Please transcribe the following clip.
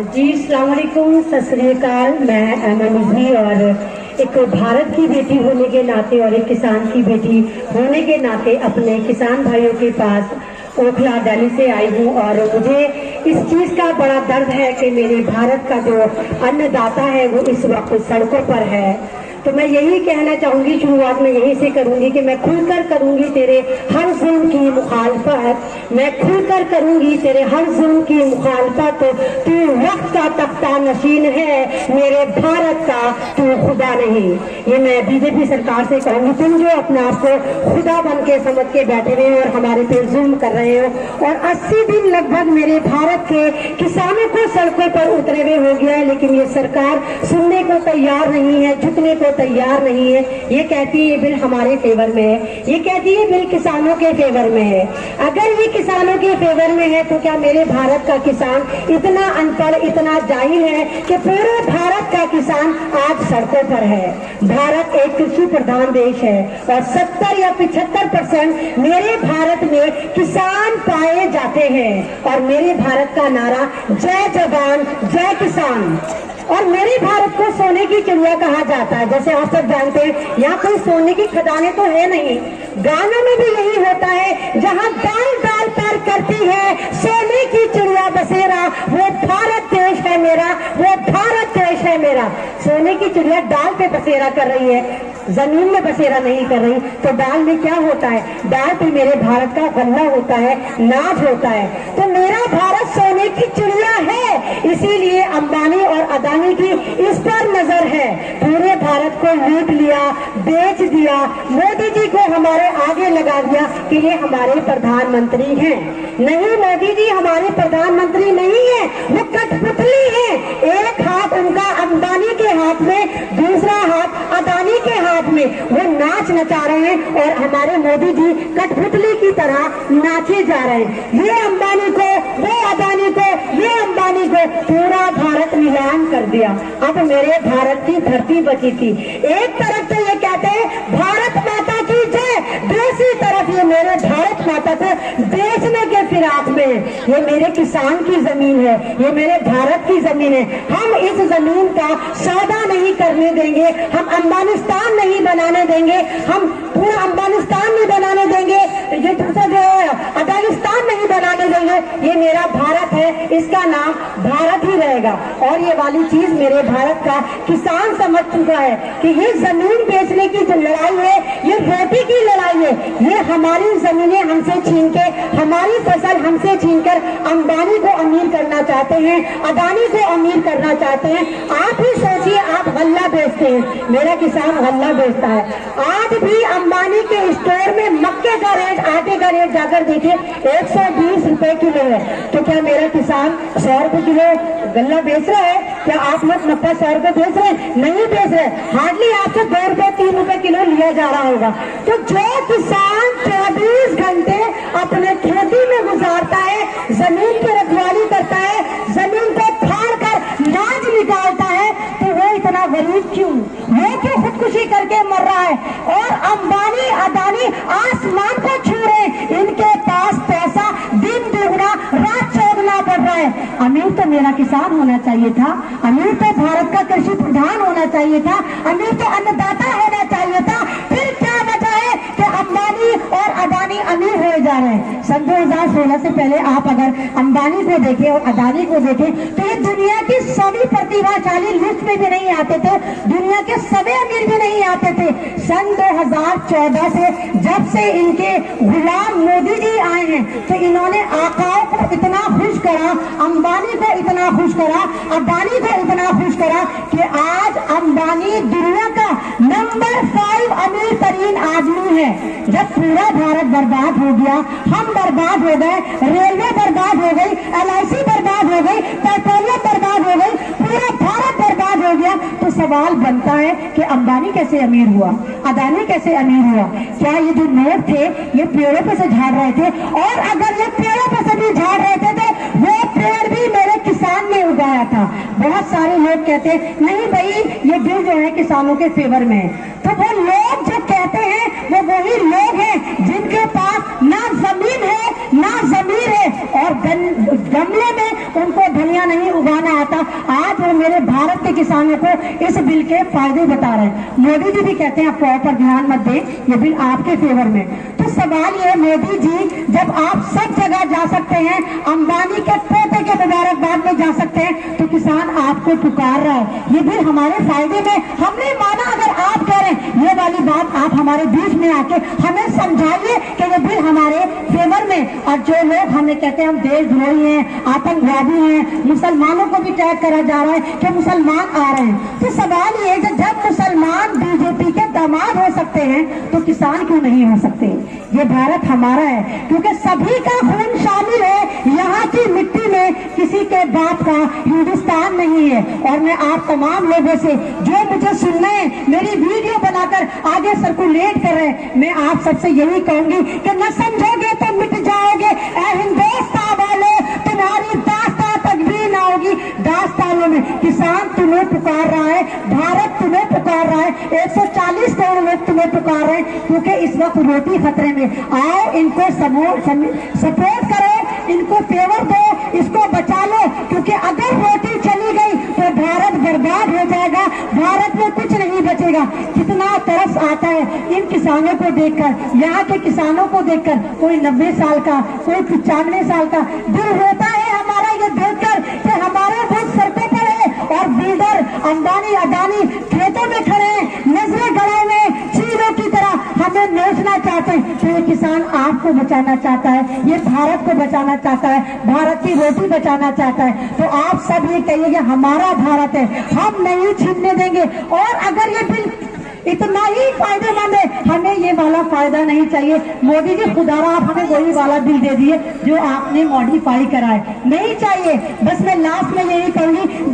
जी अस्सलाम वालेकुम, सत श्री अकाल। मैं एमन रिजवी और एक भारत की बेटी होने के नाते और एक किसान की बेटी होने के नाते अपने किसान भाइयों के पास ओखला दिल्ली से आई हूँ और मुझे इस चीज़ का बड़ा दर्द है कि मेरे भारत का जो अन्नदाता है वो इस वक्त सड़कों पर है। तो मैं यही कहना चाहूँगी, शुरुआत में यहीं से करूँगी कि मैं खुलकर करूँगी तेरे हर जुल्म की मुखालफत, मैं खुलकर करूँगी तेरे हर जुल्म की मुखालफत। तू वक्त का तख्ता नशीन है, मेरे भारत का तू खुदा नहीं। ये मैं बीजेपी सरकार से कहूँगी, तुम जो अपने आप को खुदा बन के समझ के बैठे हुए और हमारे पे जुल्म कर रहे हो और 80 दिन लगभग मेरे भारत के किसानों को सड़कों पर उतरे हुए हो गया है, लेकिन ये सरकार सुनने को तैयार नहीं है, झुकने को तैयार नहीं है। ये कहती है ये बिल हमारे फेवर में है, ये कहती है बिल किसानों के फेवर में है। अगर ये किसानों के फेवर में है तो क्या मेरे भारत का किसान इतना अनपढ़, इतना जाहिल है कि पूरे भारत का किसान आज सड़कों पर है? भारत एक कृषि प्रधान देश है और 70 या 75% मेरे भारत में किसान पाए जाते हैं और मेरे भारत का नारा जय जवान जय किसान। और मेरे भारत को सोने की चिड़िया कहा जाता है। जैसे आप सब जानते हैं यहाँ कोई सोने की खदानें तो है नहीं, गानों में भी यही होता है, जहाँ डाल डाल पर करती है सोने की चिड़िया बसेरा, वो भारत देश है मेरा, वो भारत देश है मेरा। सोने की चिड़िया डाल पे बसेरा कर रही है, जमीन में बसेरा नहीं कर रही, तो डाल में क्या होता है? डाल पे मेरे भारत का गन्ना होता है, नाच होता है। तो मेरा भारत सोने की चिड़िया है, इसीलिए अंबानी और अदानी की इस पर नजर है। पूरे भारत को लूट लिया, बेच दिया, मोदी जी को हमारे आगे लगा दिया कि ये हमारे प्रधानमंत्री हैं। नहीं, मोदी जी हमारे प्रधानमंत्री नहीं है, वो कठपुतली है। एक हाथ उनका अंबानी के हाथ में, दूसरा हाथ अदानी के हाथ में, वो नाच नचा रहे हैं और हमारे मोदी जी कठपुतली की तरह नाचे जा रहे हैं। ये अंबानी को, वो अदानी को, ये अंबानी को पूरा भारत नीलाम कर दिया। अब मेरे भारत की धरती बची थी। एक तरफ तो ये कहते हैं भारत माता की जय, दूसरी तरफ ये मेरे भारत माता को बेचने के फिराक में। ये मेरे किसान की जमीन है, ये मेरे भारत की जमीन है। हम इस जमीन का सौदा नहीं करने देंगे, हम अफगानिस्तान नहीं बनाने देंगे, हम पूरा अफगानिस्तान नहीं बनाने देंगे, ये दूसरा जो है अफगानिस्तान नहीं बनाने देंगे। ये मेरा भारत है, इसका नाम भारत ही रहेगा। और ये वाली चीज मेरे भारत का किसान समझ चुका है कि ये जमीन बेचने की जो लड़ाई है, ये रोटी की लड़ाई है। ये हमारी जमीनें हमसे छीन के, हमारी फसल हमसे छीनकर अंबानी को अमीर करना चाहते हैं, अदानी को अमीर करना चाहते हैं। आप ही सोचिए, आप गल्ला बेचते हैं, मेरा किसान गल्ला बेचता है। आज भी अंबानी के स्टोर में मक्के का रेट, आटे का रेट जाकर देखिए 120 रुपए किलो है। तो क्या मेरा किसान 100 रुपए किलो गल्ला बेच रहा है? क्या आप लोग मक्का 100 रुपए बेच रहे हैं? नहीं बेच रहे, हार्डली आपसे 2 रुपए 3 रुपए किलो लिया जा रहा होगा। तो जो किसान 24 घंटे अपने खेती में गुजारता है, जमीन की रखवाली करता है, जमीन को फाड़ कर नाज निकालता है, तो वो इतना गरीब क्यों? वो क्यों खुदकुशी करके मर रहा है? और अंबानी अदानी आसमान को छू रहे, इनके पास पैसा दिन दुगना रात चौगुना बढ़ रहा है। अमीर तो मेरा किसान होना चाहिए था, अमीर तो भारत का कृषि प्रधान होना चाहिए था, अमीर तो अन्नदाता होना चाहिए था। फिर क्या वजह है कि अंबानी और अदानी अमीर हो जा रहे हैं? सन 2016 से पहले आप अगर अंबानी को देखें और अदानी को देखें तो ये दुनिया की सभी प्रतिभाशाली लिस्ट में भी नहीं आते थे, दुनिया के सभी अमीर भी नहीं आते थे। सन 2014 से जब से इनके गुलाम मोदी जी आए हैं तो इन्होंने आकाओं को इतना खुश करा, अंबानी को इतना खुश करा, अदानी को इतना खुश करा कि आज अंबानी दुनिया का नंबर 5 अमीर तरीन आदमी है। जब पूरा भारत बर्बाद हो गया, हम बर्बाद हो गए, रेलवे बर्बाद हो गई, LIC बर्बाद हो गई, पेट्रोलियम बर्बाद हो गई, पूरा भारत बर्बाद हो गया, तो सवाल बनता है कि अंबानी कैसे अमीर हुआ, अदानी कैसे अमीर हुआ? क्या ये जो नोट थे ये पेड़ों पे से झाड़ रहे थे? और अगर ये पेड़ों पे से भी झाड़ रहे थे तो वो पेड़ भी मेरे किसान ने उगाया था। बहुत सारे लोग कहते हैं नहीं भाई ये बिल जो है किसानों के फेवर में है। तो वो लोग जो कहते हैं वो वही लोग हैं जिनके पास ना जमीन है ना जमीर है और गमले में उनको धनिया नहीं उगाना आता, आज वो मेरे भारत के किसानों को इस बिल के फायदे बता रहे हैं। मोदी जी भी कहते हैं आप पर ध्यान मत दें, ये बिल आपके फेवर में। तो सवाल ये, मोदी जी जब आप सब जगह जा सकते हैं, अंबानी के पोते के मुबारकबाद में जा सकते हैं, तो किसान आपको पुकार रहा है। ये बिल हमारे फायदे में, हमने माना। अगर आप कह रहे हैं ये वाली बात, आप हमारे बीच में आके हमें समझाइए कि ये बिल हमारे फेवर में। और जो लोग हमें कहते हैं हम देशद्रोही हैं, आतंकवादी हैं, मुसलमानों को भी टैग करा जा रहा है कि मुसलमान आ रहे हैं, तो सवाल ये है कि जब मुसलमान बीजेपी के दामाद हो सकते हैं तो किसान क्यों नहीं हो सकते? ये भारत हमारा है, क्योंकि सभी का खून शामिल है यहाँ की मिट्टी में, किसी के बाप का हिंदुस्तान नहीं है। और मैं आप तमाम लोगों से जो मुझे सुन रहे हैं, मेरी वीडियो बनाकर आगे सर्कुलेट कर रहे हैं, मैं आप सबसे यही कहूंगी कि न समझोगे तो मिट जाओगे। ऐ हिंदुस्तान वाले, तुम्हारी दास्तां तक भी ना होगी। दास्तानों में किसान तुम्हें पुकार रहा है, भारत तुम्हें पुकार रहा है, 140 करोड़ लोग तुम्हें पुकार रहे हैं, क्योंकि इस वक्त रोटी खतरे में। आओ इनको सपोर्ट करो, इनको फेवर दो, इसको बचा लो, क्योंकि अगर रोटी चली गई तो भारत बर्बाद हो जाएगा, भारत में कुछ नहीं बचेगा। कितना तरस आता है इन किसानों को देखकर, यहाँ के किसानों को देखकर। कोई 90 साल का, कोई 95 साल का, दिल होता है हमारा ये देखकर कि हमारे बहुत सड़कों पर है और बिल्डर अंबानी अदानी खेतों में खड़े हैं, नजरें गड़ाए में चीलों की तरह हमें नोचना चाहते हैं। तो ये किसान आपको बचाना चाहता है, ये भारत को बचाना चाहता है, भारत की रोटी बचाना चाहता है। तो आप सब ये कहिए कि हमारा भारत है, हम नहीं छीनने देंगे। और अगर ये बिल इतना ही फायदेमंद है, हमें ये वाला फायदा नहीं चाहिए। मोदी जी खुदारा आप हमें वही वाला बिल दे दिए जो आपने मॉडिफाई करा है, नहीं चाहिए। बस मैं लास्ट में यही कहूंगी,